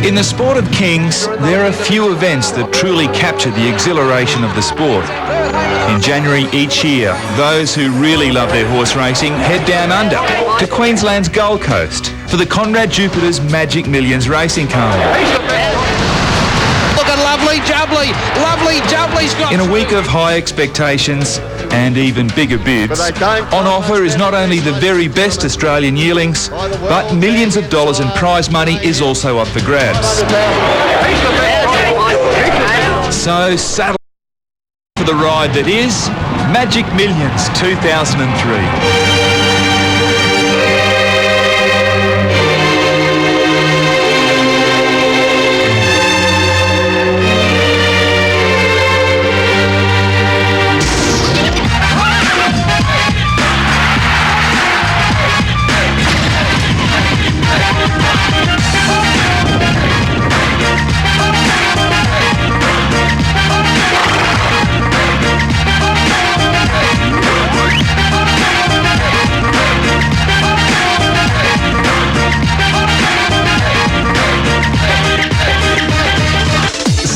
In the sport of kings, there are few events that truly capture the exhilaration of the sport. In January each year, those who really love their horse racing head down under to Queensland's Gold Coast for the Conrad Jupiter's Magic Millions Racing Carnival. Look at Lovely Jubbly. Lovely Jubbly's got... In a week of high expectations and even bigger bids, on offer is not only the very best Australian yearlings, but millions of dollars in prize money is also up for grabs. So saddle for the ride that is Magic Millions 2003.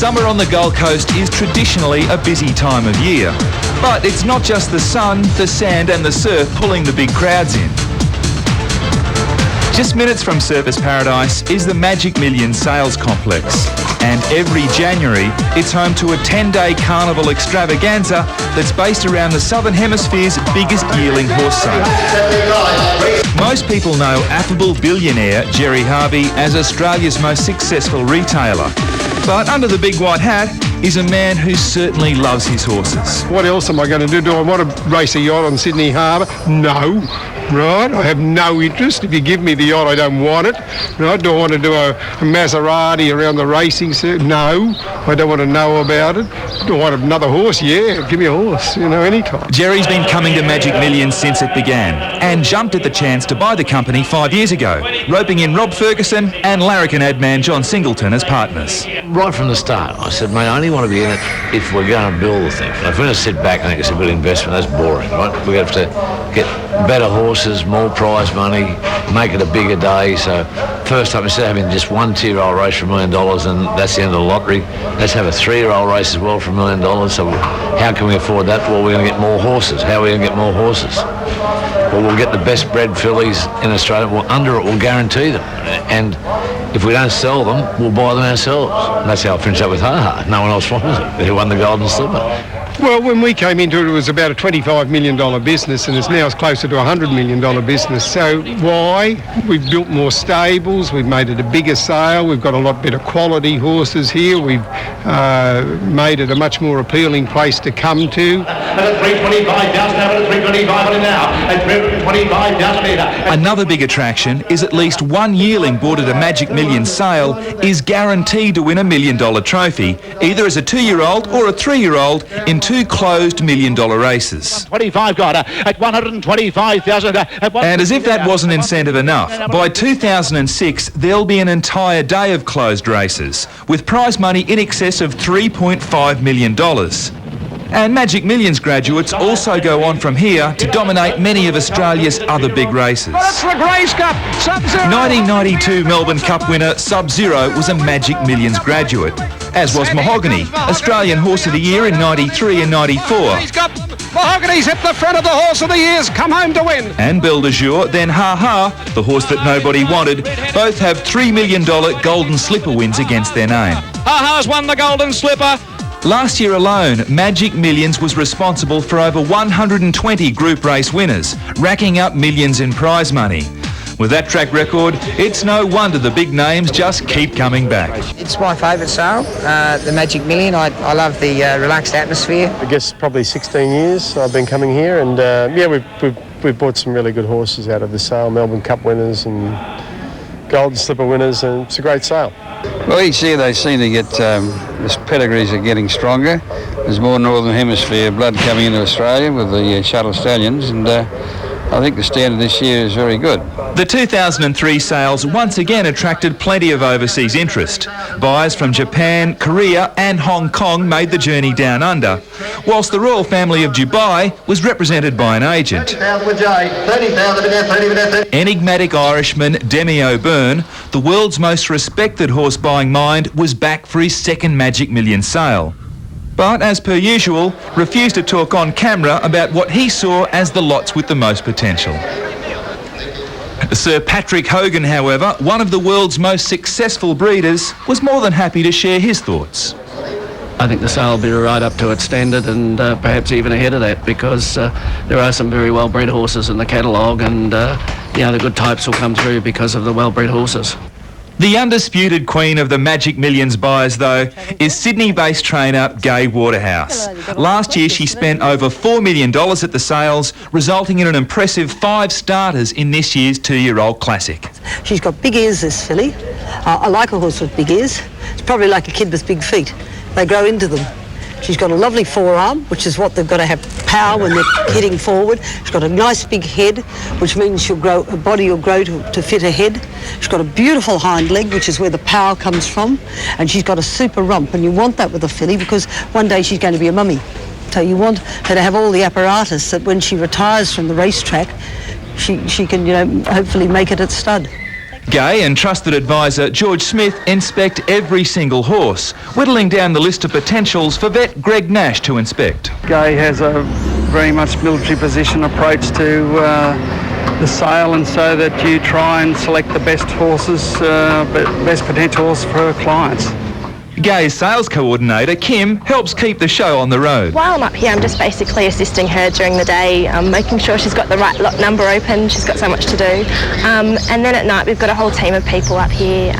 Summer on the Gold Coast is traditionally a busy time of year. But it's not just the sun, the sand and the surf pulling the big crowds in. Just minutes from Surfers Paradise is the Magic Millions Sales Complex. And every January, it's home to a 10-day carnival extravaganza that's based around the Southern Hemisphere's biggest yearling horse sale. Most people know affable billionaire Gerry Harvey as Australia's most successful retailer. But under the big white hat is a man who certainly loves his horses. What else am I going to do? Do I want to race a yacht on Sydney Harbour? No. Right? I have no interest. If you give me the yacht, I don't want it. Right? Do I want to do a Maserati around the racing circuit? No. I don't want to know about it. Do I want another horse? Yeah, give me a horse, anytime. Gerry's been coming to Magic Millions since it began and jumped at the chance to buy the company 5 years ago, roping in Rob Ferguson and Larrikin ad man John Singleton as partners. Right from the start, I said, mate, I only want to be in it if we're going to build the thing. If we're going to sit back and think it's a good investment, that's boring, right? We have to get better horses, more prize money, make it a bigger day. So first time, instead of having just one 2-year-old race for $1 million and that's the end of the lottery, let's have a 3-year-old race as well for $1 million. So how can we afford that? Well, we're going to get more horses. How are we going to get more horses? Well, we'll get the best bred fillies in Australia. Well, under it, we'll guarantee them. And if we don't sell them, we'll buy them ourselves. And that's how I finished up with Ha Ha. No one else wanted it. Who won the Golden Slipper? Well, when we came into it, it was about a $25 million business, and it's now closer to a $100 million business. So why? We've built more stables, we've made it a bigger sale, we've got a lot better quality horses here, we've made it a much more appealing place to come to. Another big attraction is at least one yearling bought at a Magic Millions sale is guaranteed to win $1 million trophy, either as a 2-year-old or a 3-year-old in 2 closed $1 million races. 25 got at 125,000. And as if that wasn't incentive enough, by 2006 there'll be an entire day of closed races with prize money in excess of $3.5 million. And Magic Millions graduates also go on from here to dominate many of Australia's other big races. That's the Grace Cup. Sub-Zero. 1992 Melbourne Cup winner Sub-Zero was a Magic Millions graduate, as was Mahogany, Australian Horse of the Year in 93 and 94. He's got Mahogany's at the front of the Horse of the Years, come home to win. And Belle de Jour, then Ha Ha, the horse that nobody wanted, both have $3 million Golden Slipper wins against their name. Ha Ha's won the Golden Slipper. Last year alone, Magic Millions was responsible for over 120 group race winners, racking up millions in prize money. With that track record, it's no wonder the big names just keep coming back. It's my favourite sale, the Magic Million. I love the relaxed atmosphere. I guess probably 16 years I've been coming here, and we've bought some really good horses out of the sale, Melbourne Cup winners and Golden Slipper winners, and it's a great sale. Well, each year they seem to get, the pedigrees are getting stronger. There's more Northern Hemisphere blood coming into Australia with the shuttle stallions, and I think the standard this year is very good. The 2003 sales once again attracted plenty of overseas interest. Buyers from Japan, Korea and Hong Kong made the journey down under, whilst the royal family of Dubai was represented by an agent. Enigmatic Irishman Demi O'Byrne, the world's most respected horse buying mind, was back for his second Magic Millions sale. But, as per usual, refused to talk on camera about what he saw as the lots with the most potential. Sir Patrick Hogan, however, one of the world's most successful breeders, was more than happy to share his thoughts. I think the sale will be right up to its standard and perhaps even ahead of that, because there are some very well-bred horses in the catalogue, and the good types will come through because of the well-bred horses. The undisputed queen of the Magic Millions buyers, though, is Sydney-based trainer Gai Waterhouse. Last year, she spent over $4 million at the sales, resulting in an impressive 5 starters in this year's 2-year-old classic. She's got big ears, this filly. I like a horse with big ears. It's probably like a kid with big feet. They grow into them. She's got a lovely forearm, which is what they've got to have power when they're hitting forward. She's got a nice big head, which means her body will grow to fit her head. She's got a beautiful hind leg, which is where the power comes from. And she's got a super rump, and you want that with a filly because one day she's going to be a mummy. So you want her to have all the apparatus that when she retires from the racetrack, she can, hopefully make it at stud. Gai and trusted advisor George Smith inspect every single horse, whittling down the list of potentials for vet Greg Nash to inspect. Gai has a very much military position approach to the sale, and so that you try and select the best horses, best potential horses for her clients. Gai's sales coordinator, Kim, helps keep the show on the road. While I'm up here, I'm just basically assisting her during the day, making sure she's got the right lot number open. She's got so much to do. And then at night, we've got a whole team of people up here,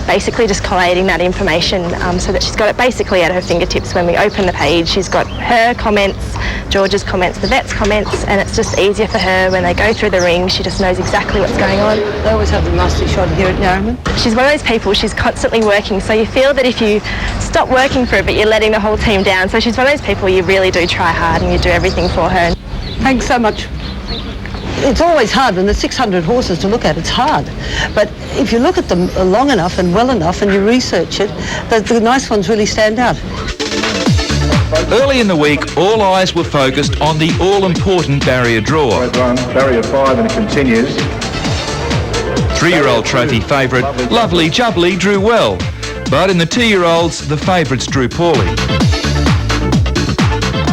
basically just collating that information so that she's got it basically at her fingertips. When we open the page, she's got her comments, George's comments, the vet's comments, and it's just easier for her when they go through the ring. She just knows exactly what's going on. They always have the master shot here at Narromine. She's one of those people, she's constantly working, so you feel that if you stop working for it, but you're letting the whole team down. So she's one of those people you really do try hard and you do everything for her. Thanks so much. It's always hard when there's 600 horses to look at. It's hard. But if you look at them long enough and well enough and you research it, the nice ones really stand out. Early in the week, all eyes were focused on the all-important barrier draw. Barrier 5 and it continues. 3-year-old trophy favourite Lovely Jubbly drew well, but in the 2-year-olds, the favourites drew poorly.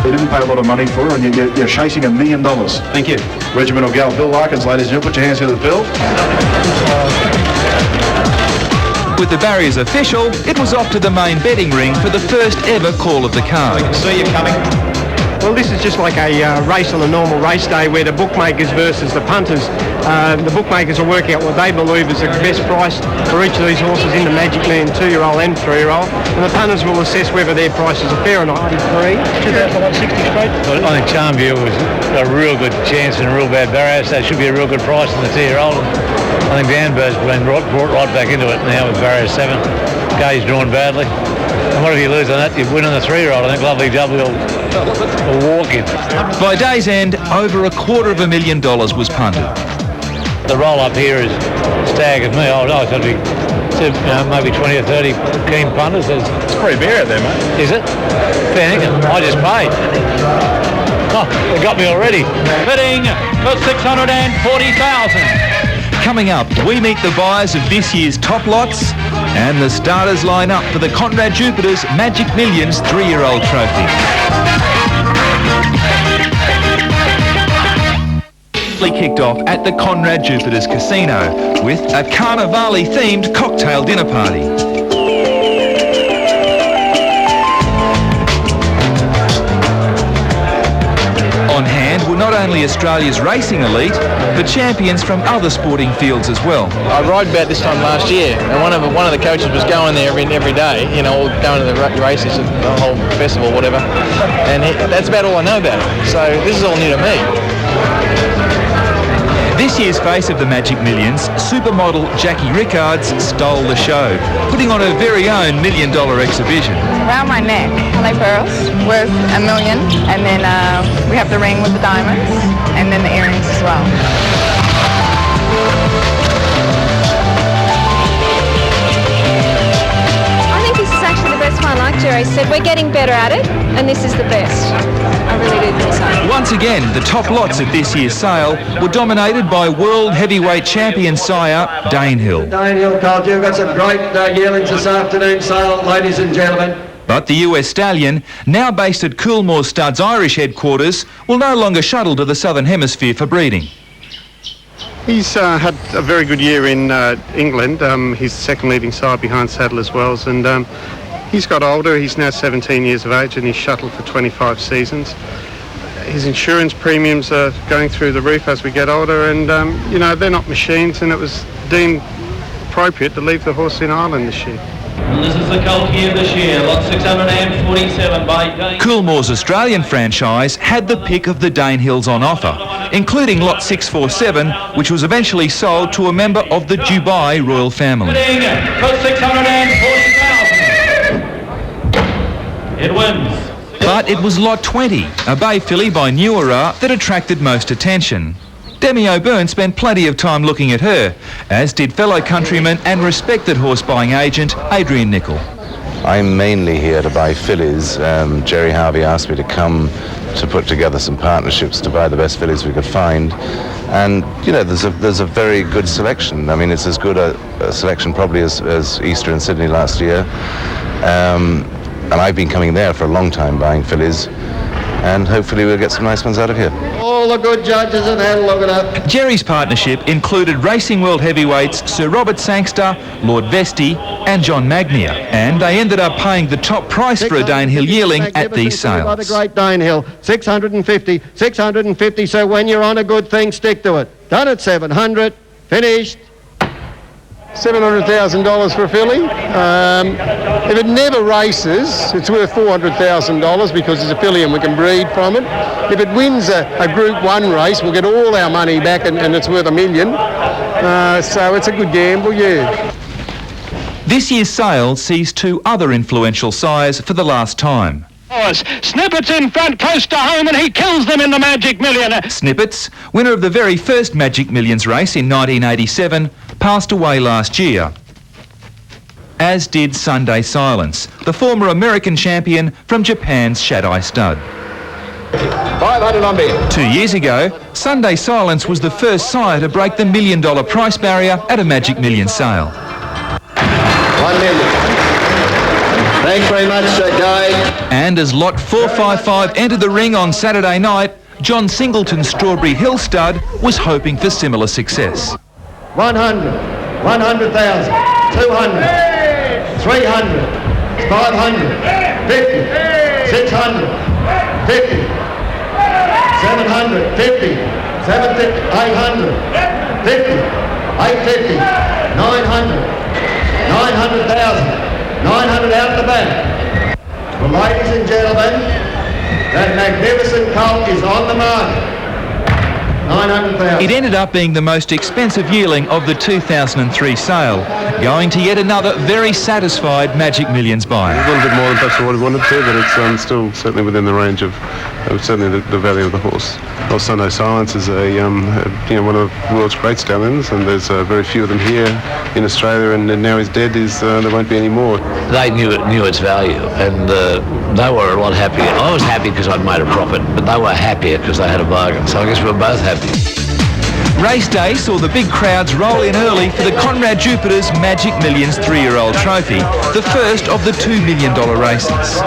You didn't pay a lot of money for her, and you're chasing $1 million. Thank you. Regimental gal Bill Larkins, ladies and gentlemen, put your hands together, Bill. With the barriers official, it was off to the main betting ring for the first ever call of the card. See you coming. Well, this is just like a race on a normal race day where the bookmakers versus the punters. The bookmakers will work out what they believe is the best price for each of these horses in the Magic Million 2-year-old and 3-year-old. And the punters will assess whether their prices are fair or not. 2060 straight. I think Charmview was a real good chance and a real bad barrier, so it should be a real good price in the 2-year-old. I think Danburg's been brought right back into it now with barrier 7. Gai's drawn badly. And what if you lose on that? You win on the 3-year-old. I think Lovely Jubbly will walk in. By day's end, over $250,000 was punted. The roll up here is staggered me. I thought it'd be maybe 20 or 30 keen punters. It's pretty bare out there, mate. Is it? Fair dinkum. I just paid. Oh, they got me already. Bidding for $640,000. Coming up, we meet the buyers of this year's top lots, and the starters line up for the Conrad Jupiter's Magic Millions 3-year-old trophy. Kicked off at the Conrad Jupiter's Casino with a Carnivale-themed cocktail dinner party. On hand were not only Australia's racing elite, but champions from other sporting fields as well. I rode about this time last year, and one of the coaches was going there every day, going to the races, the whole festival, whatever. And that's about all I know about it. So this is all new to me. This year's face of the Magic Millions, supermodel Jackie Rickards, stole the show, putting on her very own $1 million exhibition. Around my neck, LA pearls worth $1 million, and then we have the ring with the diamonds, and then the earrings as well. I think this is actually the best one. Like Jerry said, we're getting better at it, and this is the best. I really do think so. Once again, the top lots at this year's sale were dominated by world heavyweight champion sire Danehill. Danehill, Colt, you've got some great yearlings this afternoon sale, ladies and gentlemen. But the US stallion, now based at Coolmore Studs Irish headquarters, will no longer shuttle to the Southern Hemisphere for breeding. He's had a very good year in England. He's the second leading sire behind Sadler's Wells, and he's got older. He's now 17 years of age, and he's shuttled for 25 seasons. His insurance premiums are going through the roof as we get older, and you know, they're not machines, and it was deemed appropriate to leave the horse in Ireland this year. And this is the colt here this year, lot 647 by Danehill. Coolmore's Australian franchise had the pick of the Danehills on offer, including lot 647, which was eventually sold to a member of the Dubai royal family. For 640,000. It wins. But it was lot 20, a bay filly by Newera, that attracted most attention. Demi O'Byrne spent plenty of time looking at her, as did fellow countryman and respected horse buying agent Adrian Nicol. I'm mainly here to buy fillies. Jerry Harvey asked me to come to put together some partnerships to buy the best fillies we could find. And, you know, there's a very good selection. I mean, it's as good a selection probably as Easter in Sydney last year. And I've been coming there for a long time buying fillies, and hopefully we'll get some nice ones out of here. All the good judges have had a look at it. Jerry's partnership included racing world heavyweights Sir Robert Sangster, Lord Vestey and John Magnier, and they ended up paying the top price for a Danehill yearling at these sales. What a great Danehill, 650, 650, so when you're on a good thing, stick to it. Done at 700, finished. $700,000 for a filly. If it never races, it's worth $400,000 because it's a filly and we can breed from it. If it wins a Group 1 race, we'll get all our money back and it's worth $1 million. So it's a good gamble, yeah. This year's sale sees two other influential sires for the last time. Snippets in front, close to home, and he kills them in the Magic Million. Snippets, winner of the very first Magic Millions race in 1987, passed away last year. As did Sunday Silence, the former American champion from Japan's Shadai Stud. 500 on bid. 2 years ago, Sunday Silence was the first sire to break the $1 million price barrier at a Magic Millions sale. $1 million. Thanks very much, Guy. And as lot 455 entered the ring on Saturday night, John Singleton's Strawberry Hill Stud was hoping for similar success. 100, 100,000, 200, 300, 500, 50, 600, 50, 700, 50, 750, 800, 50, 850, 900, 900,000. 900 out the back. Well, ladies and gentlemen, that magnificent colt is on the market. 900,000. It ended up being the most expensive yearling of the 2003 sale, going to yet another very satisfied Magic Millions buyer. A little bit more than perhaps what we wanted to, but it's still certainly within the range of certainly the value of the horse. Well, Sunday Silence is one of the world's great stallions, and there's very few of them here in Australia, and now he's dead. There won't be any more. They knew its value, and they were a lot happier. I was happy because I'd made a profit, but they were happier because they had a bargain. So I guess we were both happy. Race day saw the big crowds roll in early for the Conrad Jupiter's Magic Millions 3-year-old trophy, the first of the $2 million races.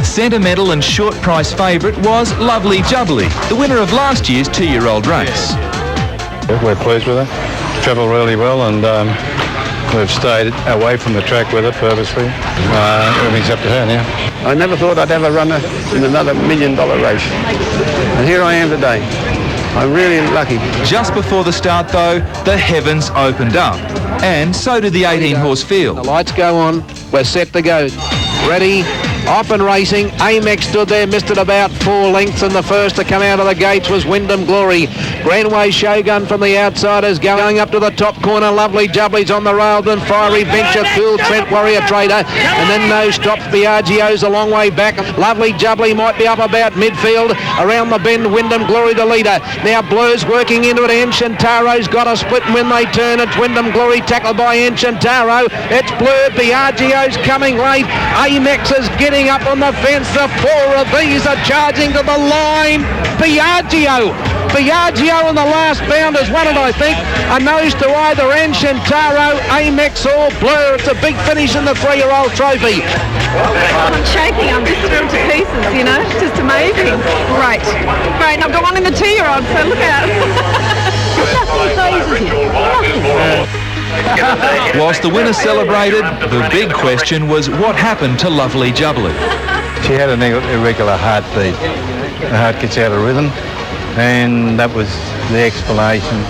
Sentimental and short price favourite was Lovely Jubbly, the winner of last year's 2-year-old race. We're pleased with her. Travelled really well, and we've stayed away from the track with it purposely. Everything's up to her now. I never thought I'd ever run in another $1 million race. And here I am today. I'm really lucky. Just before the start, though, the heavens opened up. And so did the 18-horse field. The lights go on. We're set to go. Ready, Off and racing. Amex stood there, missed it about 4 lengths, and the first to come out of the gates was Wyndham Glory. Grandway Shogun from the outsiders going up to the top corner. Lovely Jubbly's on the rail, then Fiery Venture, Cool Trent, Warrior Trader, and then No Stops. Biagio's a long way back. Lovely Jubbly might be up about midfield. Around the bend, Wyndham Glory the leader. Now Blue's working into it. Enchantaro's got a split when they turn. It's Wyndham Glory tackled by Enchantaro. It's Blue. Biagio's coming late. Amex is getting up on the fence. The 4 of these are charging to the line. Biagio in the last bound has won it, I think. A nose to either Enchantaro, Amex or Blur. It's a big finish in the 3-year-old trophy. I'm shaking. I'm just thrilled to pieces, you know. It's just amazing. Great. And I've got one in the 2-year-old, so look out. Whilst the winner celebrated, the big question was what happened to Lovely Jubbly. She had an irregular heartbeat. The heart gets out of rhythm, and that was the explanation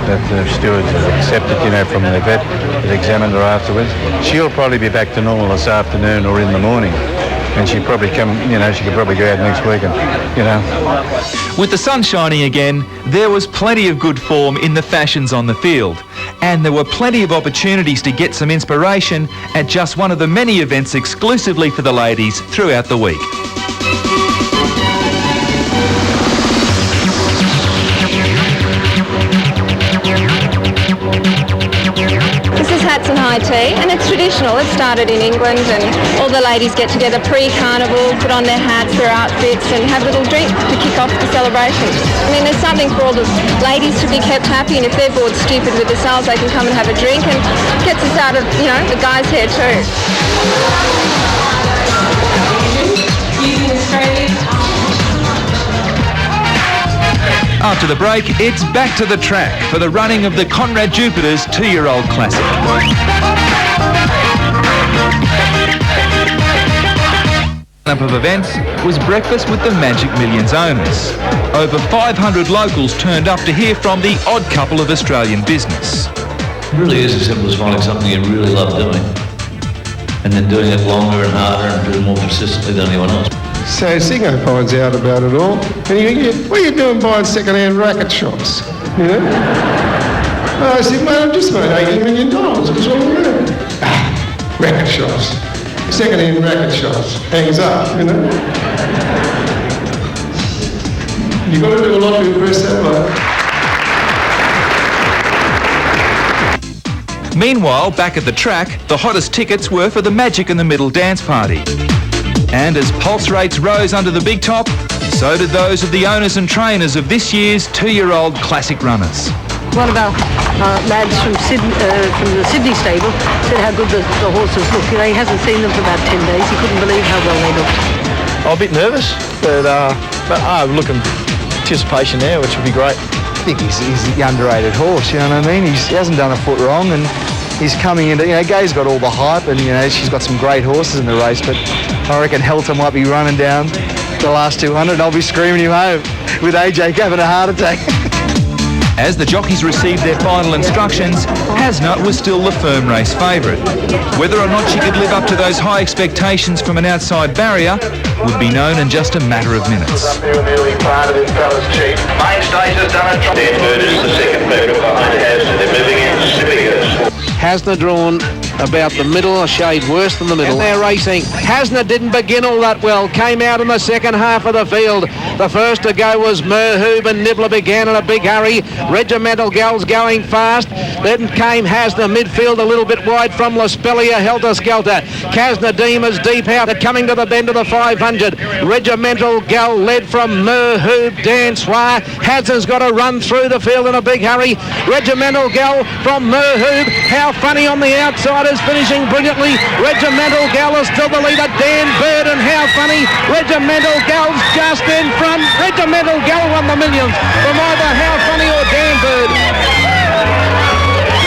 that the stewards accepted, you know, from the vet that examined her afterwards. She'll probably be back to normal this afternoon or in the morning. And she'd probably come, you know, she could probably go out next week and, you know. With the sun shining again, there was plenty of good form in the fashions on the field. And there were plenty of opportunities to get some inspiration at just one of the many events exclusively for the ladies throughout the week. Hats and high tea, and it's traditional. It started in England, and all the ladies get together pre-carnival, put on their hats, their outfits, and have a little drink to kick off the celebration. I mean, there's something for all the ladies to be kept happy, and if they're bored stupid with the sales, they can come and have a drink, and gets us out of, you know, the guys' hair too. After the break, it's back to the track for the running of the Conrad Jupiter's 2-year-old classic. Up of events was breakfast with the Magic Millions owners. Over 500 locals turned up to hear from the odd couple of Australian business. It really is as simple as finding something you really love doing and then doing it longer and harder and doing it more persistently than anyone else. So Singo finds out about it all, and he goes, what are you doing buying second-hand racket shops? You know? I said, mate, I've just made $80 million. What's wrong with that? Racket shops. Second-hand racket shops. Hangs up, you know? You've got to do a lot to impress that bloke. Meanwhile, back at the track, the hottest tickets were for the Magic in the Middle dance party. And as pulse rates rose under the big top, so did those of the owners and trainers of this year's 2-year-old classic runners. One of our lads from the Sydney stable said how good the horses look. You know, he hasn't seen them for about 10 days. He couldn't believe how well they looked. I'm a bit nervous, but looking anticipation there, which would be great. I think he's the underrated horse, you know what I mean? He hasn't done a foot wrong, and he's coming into, you know, Gay's got all the hype, and, you know, she's got some great horses in the race, but I reckon Helter might be running down the last 200, and I'll be screaming him home with AJ having a heart attack. As the jockeys received their final instructions, Hasnut was still the firm race favourite. Whether or not she could live up to those high expectations from an outside barrier would be known in just a matter of minutes. Mainstays has done it. Danbird is the second favourite behind Hasna. They're moving in Sipicus. Hasna drawn about the middle, a shade worse than the middle. And they're racing. Hasna didn't begin all that well. Came out in the second half of the field. The first to go was Merhoob, and Nibbler began in a big hurry. Regimental Gal's going fast. Then came Hasna, midfield a little bit wide from La Spellia, Helter Skelter. Kasna Deemer's deep out, coming to the bend of the 500. Regimental Gal led from Merhoob, Dansoir. Hasna's got to run through the field in a big hurry. Regimental Gal from Merhoob. How funny on the outsiders, finishing brilliantly. Regimental Gal is still the leader. Dan Bird, and how funny. Regimental Gal's just in front. Regimental Gal won the millions from either How Funny or Dan Bird.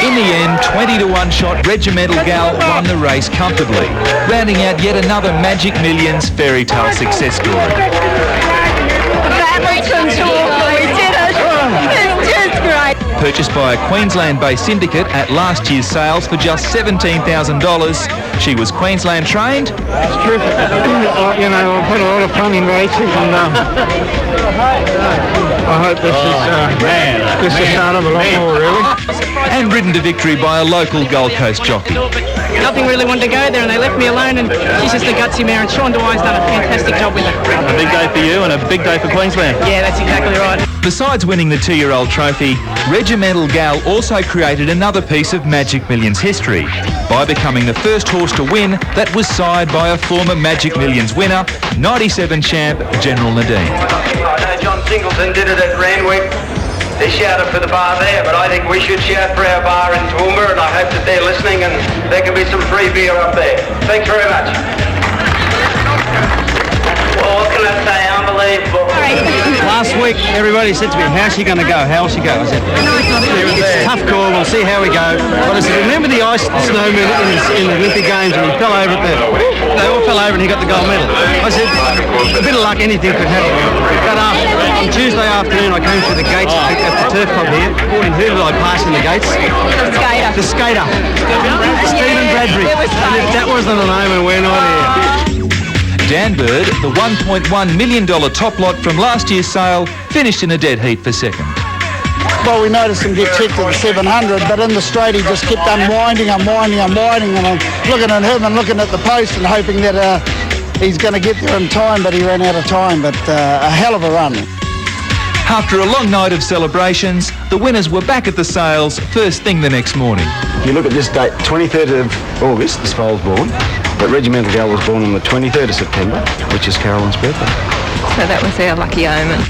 In the end, 20-1 shot Regimental Gal won the race comfortably, rounding out yet another Magic Millions fairy tale success story. That was control. We did it. It's just great. Purchased by a Queensland-based syndicate at last year's sales for just $17,000, she was Queensland trained. It's terrific. You know, I've had a lot of fun in racing, and I hope this is the start of a lot more, really. And ridden to victory by a local Gold Coast jockey. Nothing really wanted to go there, and they left me alone, and she's just a gutsy mare, and Sean Dwyer's done a fantastic job with her. A big day for you and a big day for Queensland. Yeah, that's exactly right. Besides winning the 2-year-old trophy, Regimental Gal also created another piece of Magic Millions history by becoming the first horse to win that was sired by a former Magic Millions winner, 97 champ General Nadine. I know John Singleton did it at Randwick. They shouted for the bar there, but I think we should shout for our bar in Toowoomba, and I hope that they're listening and there can be some free beer up there. Thanks very much. Well, what can I say? Unbelievable. Last week, everybody said to me, how's she going to go? How's she go? I said, it's a tough call. We'll see how we go. But I said, remember the ice snowman in the Olympic Games when he fell over they all fell over and he got the gold medal. I said, a bit of luck, anything could happen. But on Tuesday afternoon, I came through the gates at the turf club here. Who did I pass in the gates? The skater. Stephen Bradbury. And if that wasn't an omen, we're not here. Dan Bird, the $1.1 million top lot from last year's sale, finished in a dead heat for second. Well, we noticed him get checked at the 700, but in the straight he just kept unwinding, and I'm looking at him and looking at the post and hoping that he's going to get there in time, but he ran out of time, but a hell of a run. After a long night of celebrations, the winners were back at the sales first thing the next morning. You look at this date, 23rd of August, this foal's born, but Regimental Gal was born on the 23rd of September, which is Carolyn's birthday. So that was our lucky omen.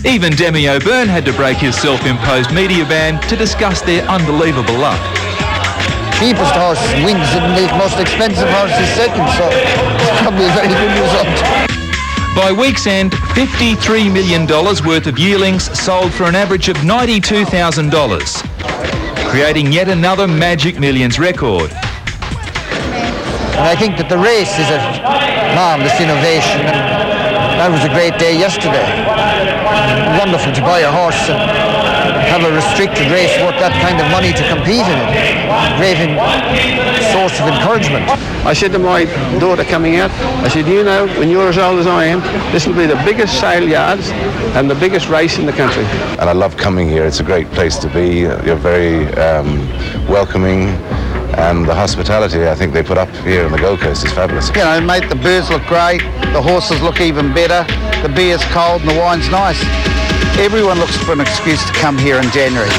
Even Demi O'Byrne had to break his self-imposed media ban to discuss their unbelievable luck. Cheapest horse wins and the most expensive horse is second, so it's probably a very good result. By week's end, $53 million worth of yearlings sold for an average of $92,000, creating yet another Magic Millions record. And I think that the race is a marvellous innovation, and that was a great day yesterday. Wonderful to buy a horse and have a restricted race worth that kind of money to compete in it. Great source of encouragement. I said to my daughter coming out, I said, you know, when you're as old as I am, this will be the biggest sale yards and the biggest race in the country. And I love coming here. It's a great place to be. You're very welcoming. And the hospitality I think they put up here on the Gold Coast is fabulous. You know, mate, the birds look great, the horses look even better, the beer's cold and the wine's nice. Everyone looks for an excuse to come here in January.